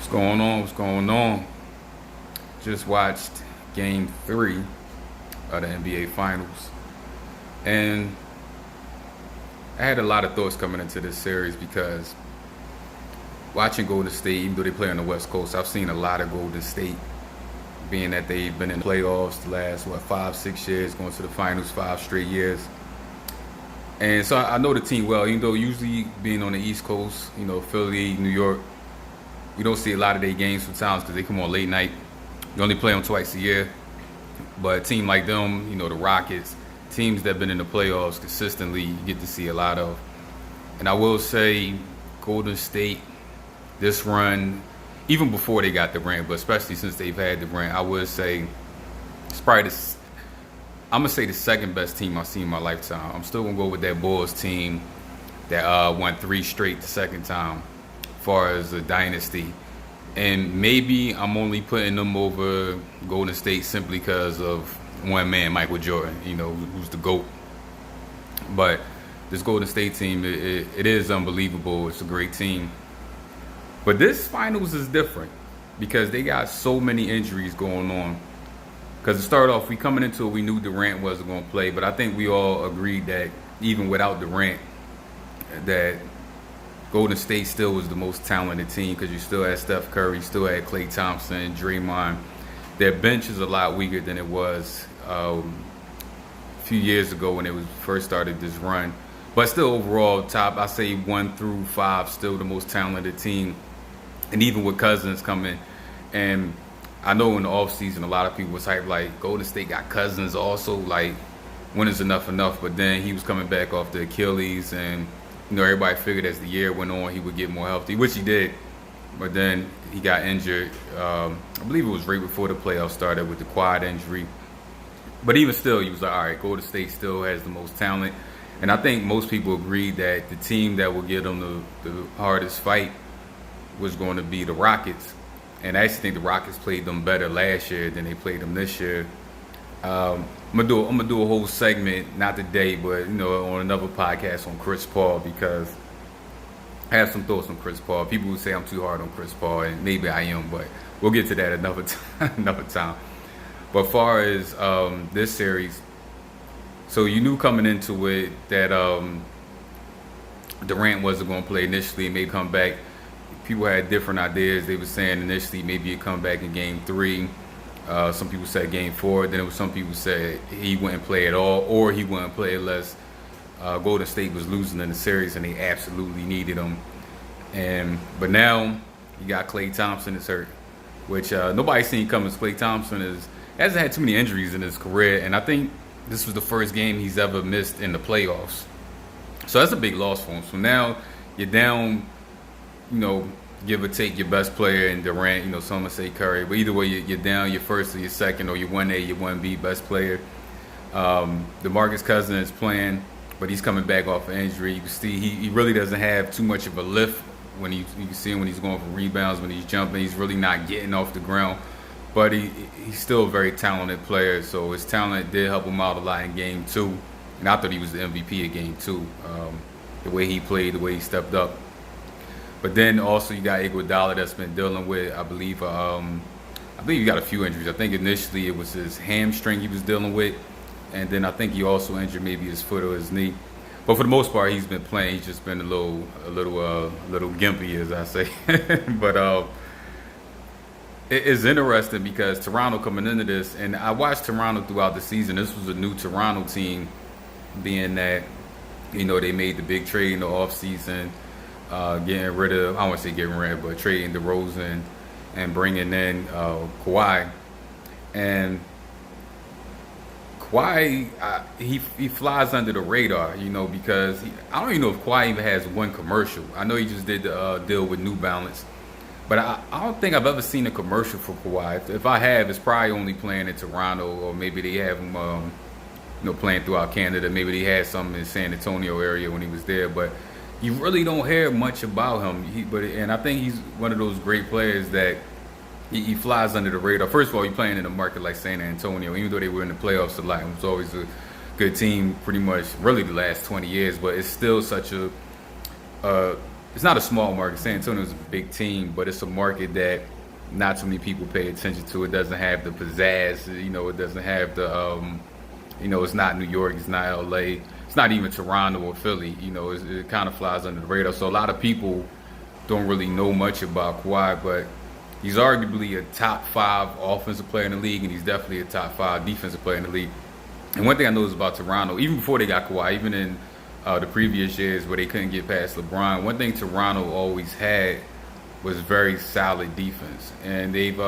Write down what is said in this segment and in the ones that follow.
What's going on? What's going on? Just watched game 3 of the NBA Finals. And I had a lot of thoughts coming into this series because watching Golden State, even though they play on the West Coast, I've seen a lot of Golden State, being that they've been in the playoffs the last, 5, 6 years, going to the finals 5 straight years. And so I know the team well, even though usually being on the East Coast, Philly, New York, we don't see a lot of their games sometimes because they come on late night. You only play them twice a year. But a team like them, the Rockets, teams that have been in the playoffs consistently, you get to see a lot of. And I will say Golden State, this run, even before they got Durant, but especially since they've had Durant, I would say it's probably I'm going to say the second best team I've seen in my lifetime. I'm still going to go with that Bulls team that won 3 straight the second time as far as a dynasty. And maybe I'm only putting them over Golden State simply because of one man, Michael Jordan, who's the GOAT. But this Golden State team, it is unbelievable. It's a great team. But this finals is different because they got so many injuries going on. Because to start off, we coming into it, we knew Durant wasn't going to play. But I think we all agreed that even without Durant, that Golden State still was the most talented team because you still had Steph Curry, still had Klay Thompson, Draymond. Their bench is a lot weaker than it was a few years ago when it was first started this run. But still overall, top, I say 1 through 5, still the most talented team. And even with Cousins coming, and I know in the offseason a lot of people was hyped like Golden State got Cousins also, like when is enough? But then he was coming back off the Achilles, and everybody figured as the year went on he would get more healthy, which he did. But then he got injured. I believe it was right before the playoffs started with the quad injury. But even still, he was like, all right, Golden State still has the most talent. And I think most people agreed that the team that would give them the hardest fight was going to be the Rockets. And I actually think the Rockets played them better last year than they played them this year. I'm gonna do a whole segment, not today, but on another podcast on Chris Paul, because I have some thoughts on Chris Paul. People would say I'm too hard on Chris Paul, and maybe I am, but we'll get to that another time. But as far as this series, so you knew coming into it that Durant wasn't going to play initially and may come back. People had different ideas. They were saying initially maybe he'd come back in game 3. Some people said game 4. Then some people said he wouldn't play at all, or he wouldn't play unless Golden State was losing in the series and they absolutely needed him. But now you got Klay Thompson is hurt, which nobody's seen coming. Klay Thompson hasn't had too many injuries in his career, and I think this was the first game he's ever missed in the playoffs. So that's a big loss for him. So now you're down, give or take your best player in Durant, some would say Curry. But either way, you're down your first or your second or your 1A, your 1B best player. DeMarcus Cousins is playing, but he's coming back off an injury. You can see he really doesn't have too much of a lift when you can see him when he's going for rebounds, when he's jumping. He's really not getting off the ground. But he's still a very talented player, so his talent did help him out a lot in Game 2. And I thought he was the MVP of Game 2. The way he played, the way he stepped up. But then also you got Iguodala that's been dealing with, I believe he got a few injuries. I think initially it was his hamstring he was dealing with, and then I think he also injured maybe his foot or his knee. But for the most part, he's been playing. He's just been a little gimpy, as I say. But it's interesting because Toronto coming into this, and I watched Toronto throughout the season. This was a new Toronto team, being that they made the big trade in the offseason. Getting rid of, I don't want to say getting rid of, but trading DeRozan and bringing in Kawhi. And Kawhi, he flies under the radar, because I don't even know if Kawhi even has one commercial. I know he just did the deal with New Balance. But I don't think I've ever seen a commercial for Kawhi. If I have, it's probably only playing in Toronto, or maybe they have him playing throughout Canada. Maybe they had some in San Antonio area when he was there. But you really don't hear much about him. And I think he's one of those great players that he flies under the radar. First of all, you're playing in a market like San Antonio, even though they were in the playoffs a lot. It was always a good team pretty much really the last 20 years, but it's still such a it's not a small market. San Antonio is a big team, but it's a market that not too many people pay attention to. It doesn't have the pizzazz, it doesn't have the, it's not New York, it's not LA, it's not even Toronto or Philly. It kind of flies under the radar. So a lot of people don't really know much about Kawhi, but he's arguably a top 5 offensive player in the league, and he's definitely a top 5 defensive player in the league. And one thing I noticed about Toronto, even before they got Kawhi, even in the previous years where they couldn't get past LeBron, one thing Toronto always had was very solid defense. And they've,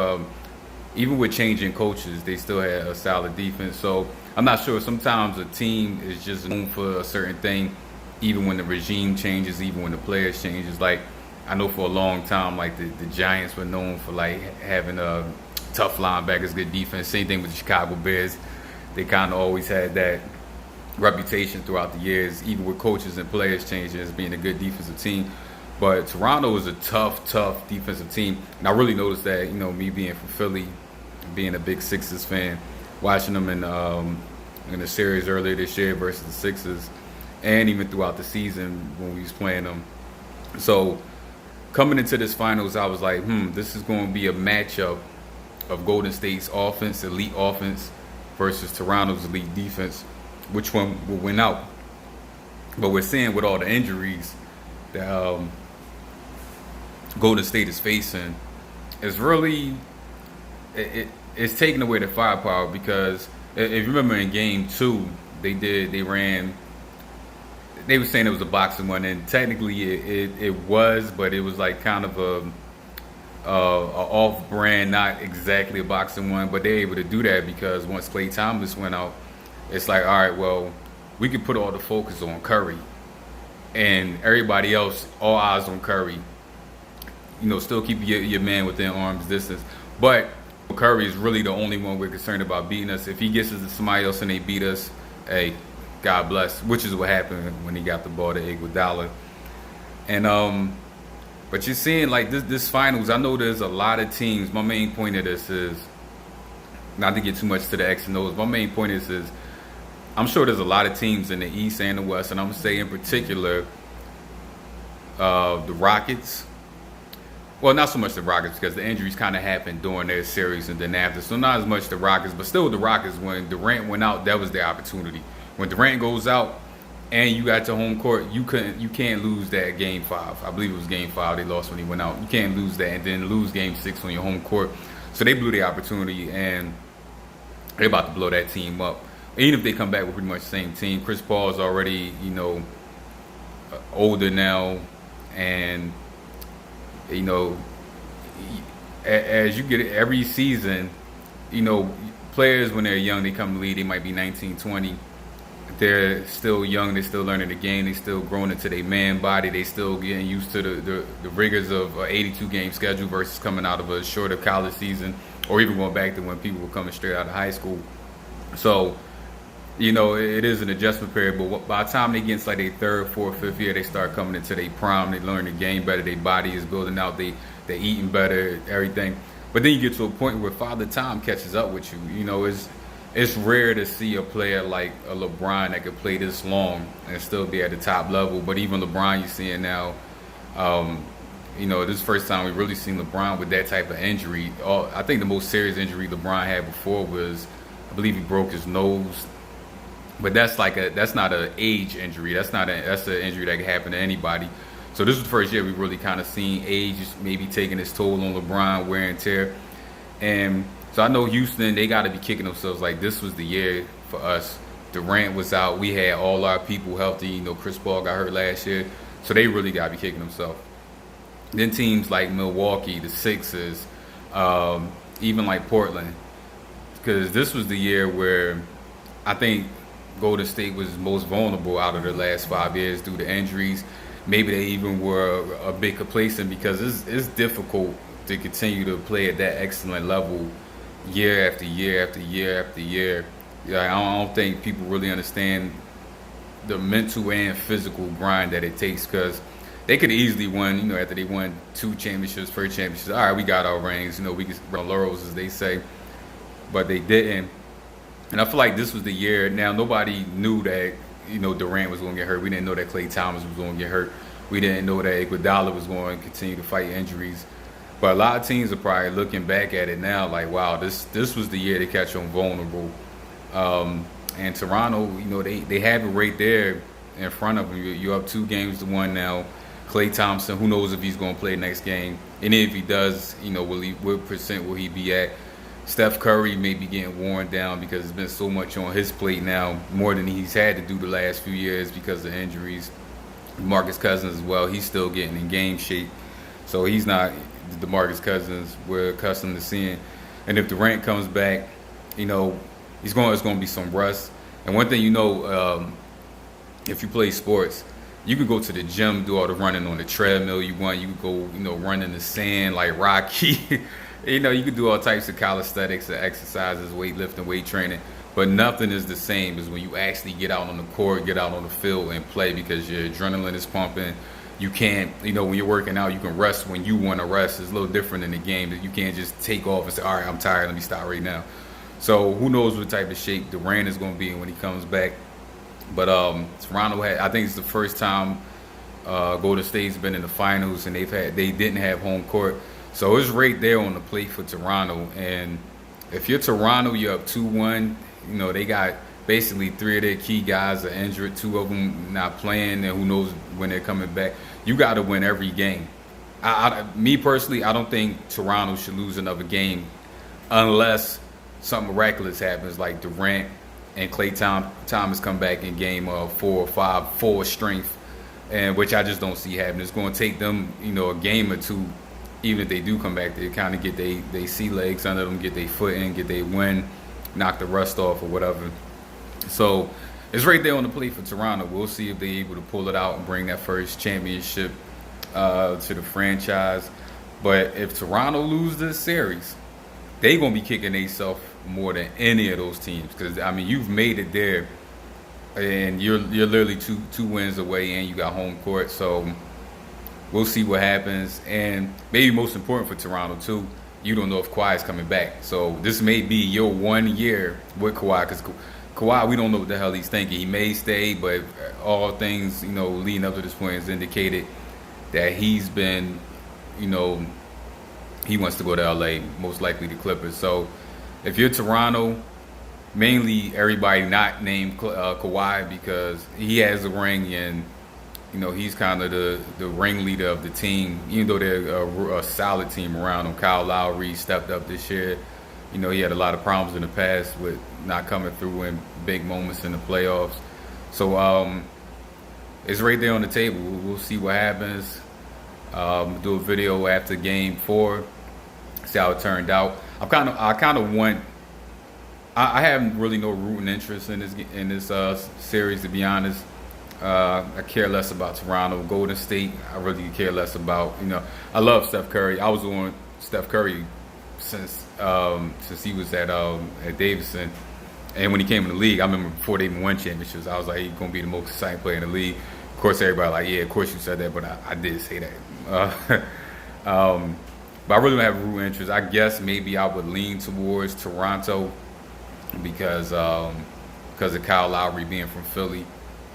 even with changing coaches, they still had a solid defense. So I'm not sure. Sometimes a team is just known for a certain thing, even when the regime changes, even when the players changes. Like, I know for a long time, like the Giants were known for like having a tough linebackers, good defense. Same thing with the Chicago Bears. They kind of always had that reputation throughout the years, even with coaches and players changing, as being a good defensive team. But Toronto is a tough defensive team. And I really noticed that, me being from Philly, being a big Sixers fan, watching them in the series earlier this year versus the Sixers, and even throughout the season when we was playing them. So coming into this finals, I was like, this is going to be a matchup of Golden State's offense, elite offense, versus Toronto's elite defense. Which one will win out? But we're seeing with all the injuries that Golden State is facing, it's really it's taking away the firepower, because if you remember in Game 2, they ran. They were saying it was a boxing one, and technically it was, but it was like kind of a off-brand, not exactly a boxing one. But they're able to do that because once Klay Thompson went out, it's like, all right, well, we could put all the focus on Curry, and everybody else, all eyes on Curry. Still keep your man within arm's distance. But Curry is really the only one we're concerned about beating us. If he gets us to somebody else and they beat us, hey, God bless, which is what happened when he got the ball to Iguodala. And but you're seeing like this finals, I know there's a lot of teams. My main point of this is not to get too much to the X and O's. My main point is I'm sure there's a lot of teams in the East and the West, and I'm gonna say in particular the Rockets. Well, not so much the Rockets, because the injuries kind of happened during their series and then after. So not as much the Rockets, but still the Rockets. When Durant went out, that was their opportunity. When Durant goes out and you got your home court, you can't lose that Game 5. I believe it was Game 5 they lost when he went out. You can't lose that and then lose Game 6 on your home court. So they blew their opportunity, and they're about to blow that team up. Even if they come back with pretty much the same team. Chris Paul is already, older now, and as you get it every season, players when they're young, they come to the league, they might be 19, 20. They're still young, they're still learning the game, they still growing into their man body, they still getting used to the rigors of an 82-game schedule versus coming out of a shorter college season, or even going back to when people were coming straight out of high school. So, it is an adjustment period, but by the time they get into like their third, fourth, fifth year, they start coming into their prime, they learn the game better, their body is building out, they're eating better, everything. But then you get to a point where Father Time catches up with you. It's rare to see a player like a LeBron that could play this long and still be at the top level. But even LeBron, you're seeing now, this is the first time we've really seen LeBron with that type of injury. I think the most serious injury LeBron had before was, I believe he broke his nose. But that's not an age injury. That's an injury that can happen to anybody. So this was the first year we really kind of seen age maybe taking its toll on LeBron, wear and tear. And so I know Houston, they got to be kicking themselves like this was the year for us. Durant was out. We had all our people healthy. Chris Paul got hurt last year. So they really got to be kicking themselves. Then teams like Milwaukee, the Sixers, even like Portland. Because this was the year where I think Golden State was most vulnerable out of the last 5 years due to injuries. Maybe they even were a bit complacent, because it's difficult to continue to play at that excellent level year after year after year after year. I don't think people really understand the mental and physical grind that it takes, because they could easily win, after they won 2 championships, first championships. All right, we got our rings, we can run laurels, as they say, but they didn't. And I feel like this was the year. Now, nobody knew that, Durant was going to get hurt. We didn't know that Klay Thompson was going to get hurt. We didn't know that Iguodala was going to continue to fight injuries. But a lot of teams are probably looking back at it now like, wow, this was the year to catch them vulnerable. And Toronto, they have it right there in front of them. You're up 2-1 now. Klay Thompson, who knows if he's going to play next game. And if he does, what percent will he be at? Steph Curry may be getting worn down because there's been so much on his plate now, more than he's had to do the last few years because of injuries. DeMarcus Cousins as well, he's still getting in game shape. So he's not the DeMarcus Cousins we're accustomed to seeing. And if Durant comes back, it's going to be some rust. And one thing if you play sports, you could go to the gym, do all the running on the treadmill you want. You could go, run in the sand like Rocky. You could do all types of calisthenics, exercises, weightlifting, weight training. But nothing is the same as when you actually get out on the court, get out on the field and play, because your adrenaline is pumping. You can't, when you're working out, you can rest when you want to rest. It's a little different in the game. That you can't just take off and say, all right, I'm tired, let me stop right now. So who knows what type of shape Durant is going to be in when he comes back. But Toronto I think it's the first time Golden State's been in the finals, and they didn't have home court. So it's right there on the plate for Toronto. And if you're Toronto, you're up 2-1. They got basically 3 of their key guys are injured, 2 of them not playing, and who knows when they're coming back. You got to win every game. Me personally, I don't think Toronto should lose another game unless something miraculous happens, like Durant and Klay Thomas come back in game 4 or 5, full strength, and which I just don't see happening. It's going to take them, a game or 2, even if they do come back, they kind of get they sea legs under them, get their foot in, get their win, knock the rust off or whatever. So it's right there on the plate for Toronto. We'll see if they're able to pull it out and bring that first championship to the franchise. But if Toronto lose this series, they're going to be kicking themselves more than any of those teams, because you've made it there, and you're literally two wins away, and you got home court. So we'll see what happens. And maybe most important for Toronto too, you don't know if Kawhi is coming back. So this may be your 1 year with Kawhi, because Kawhi, we don't know what the hell he's thinking. He may stay, but all things leading up to this point has indicated that he's been he wants to go to LA, most likely the Clippers. So if you're Toronto, mainly everybody not named Kawhi, because he has a ring, and he's kind of the ringleader of the team, even though they're a solid team around him. Kyle Lowry stepped up this year. He had a lot of problems in the past with not coming through in big moments in the playoffs. So it's right there on the table. We'll see what happens. Do a video after game 4, see how it turned out. I have really no rooting interest in this series, to be honest. I care less about Toronto. Golden State, I really care less about. I love Steph Curry. I was on Steph Curry since he was at Davidson, and when he came in the league, I remember before they even won championships, I was like, he's gonna be the most exciting player in the league. Of course, everybody like, yeah, of course you said that, but I did say that. But I really don't have a root interest. I guess maybe I would lean towards Toronto because of Kyle Lowry being from Philly.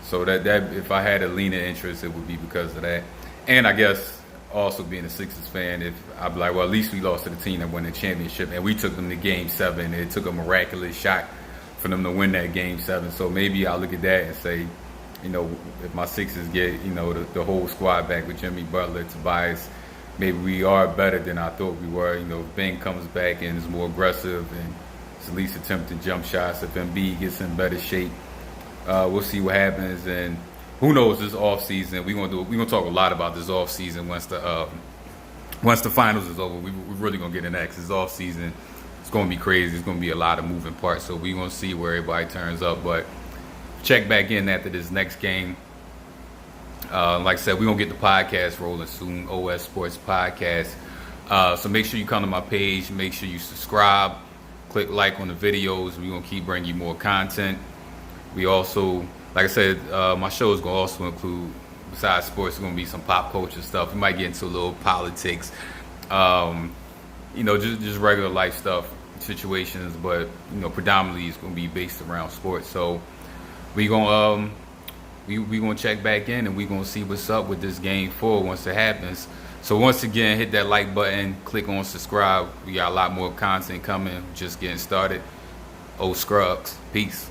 So that if I had a leaning interest, it would be because of that. And I guess also being a Sixers fan, I'd be like, well, at least we lost to the team that won the championship, and we took them to Game 7. It took a miraculous shot for them to win that Game 7. So maybe I'll look at that and say, if my Sixers get, the whole squad back with Jimmy Butler, Tobias, maybe we are better than I thought we were. If Ben comes back and is more aggressive and is at least attempting jump shots, if Embiid gets in better shape, we'll see what happens. And who knows, this off season, we're gonna talk a lot about this off season once the finals is over. We're really gonna get in that, because this off season, it's gonna be crazy. It's gonna be a lot of moving parts. So we're gonna see where everybody turns up. But check back in after this next game. Like I said, we're going to get the podcast rolling soon, OS Sports Podcast. So make sure you come to my page. Make sure you subscribe. Click like on the videos. We're going to keep bringing you more content. We also, like I said, my show is going to also include, besides sports, it's going to be some pop culture stuff. We might get into a little politics, just regular life stuff, situations. But, predominantly it's going to be based around sports. So we're going to we gonna check back in and we gonna see what's up with this game 4 once it happens. So once again, hit that like button, click on subscribe. We got a lot more content coming. Just getting started. Old Scruggs. Peace.